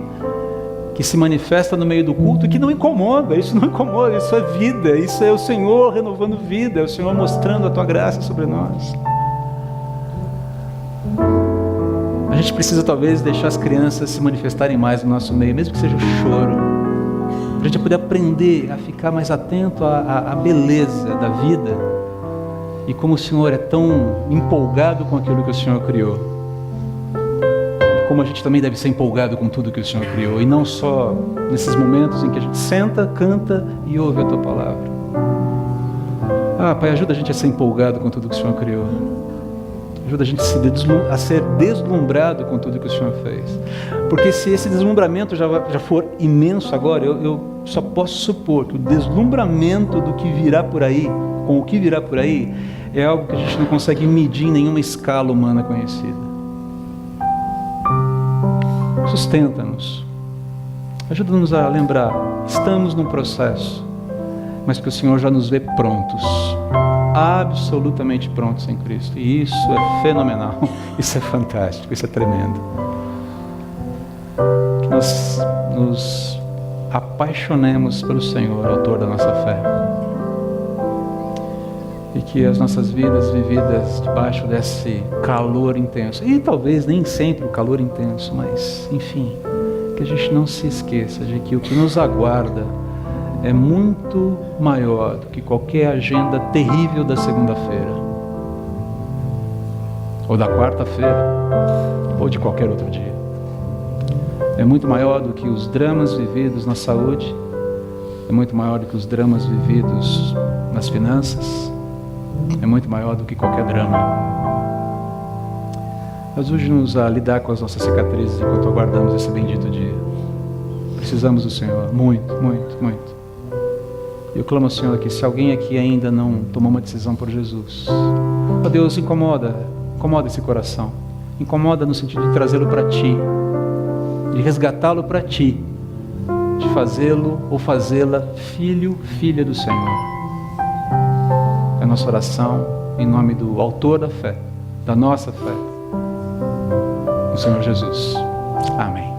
se manifesta no meio do culto e que não incomoda, isso não incomoda, isso é vida, isso é o Senhor renovando vida, é o Senhor mostrando a tua graça sobre nós. A gente precisa talvez deixar as crianças se manifestarem mais no nosso meio, mesmo que seja o choro, para a gente poder aprender a ficar mais atento à beleza da vida e como o Senhor é tão empolgado com aquilo que o Senhor criou. Como a gente também deve ser empolgado com tudo que o Senhor criou, e não só nesses momentos em que a gente senta, canta e ouve a tua palavra. Pai, ajuda a gente a ser empolgado com tudo que o Senhor criou. Ajuda a gente a ser deslumbrado com tudo que o Senhor fez. Porque se esse deslumbramento já for imenso agora, eu só posso supor que o deslumbramento do que virá por aí, com o que virá por aí, é algo que a gente não consegue medir em nenhuma escala humana conhecida. Sustenta-nos, ajuda-nos a lembrar, estamos num processo, mas que o Senhor já nos vê prontos, absolutamente prontos em Cristo, e isso é fenomenal, isso é fantástico, isso é tremendo. Que nós nos apaixonemos pelo Senhor, autor da nossa fé, e que as nossas vidas vividas debaixo desse calor intenso, e talvez nem sempre o calor intenso, mas enfim, que a gente não se esqueça de que o que nos aguarda é muito maior do que qualquer agenda terrível da segunda-feira, ou da quarta-feira, ou de qualquer outro dia. É muito maior do que os dramas vividos na saúde, é muito maior do que os dramas vividos nas finanças, é muito maior do que qualquer drama. Ajude-nos a lidar com as nossas cicatrizes enquanto aguardamos esse bendito dia. Precisamos do Senhor, muito, muito, muito. E eu clamo ao Senhor que se alguém aqui ainda não tomou uma decisão por Jesus, ó Deus, incomoda esse coração. Incomoda no sentido de trazê-lo para Ti, de resgatá-lo para Ti, de fazê-lo ou fazê-la filho, filha do Senhor. É a nossa oração em nome do autor da fé, da nossa fé, o Senhor Jesus. Amém.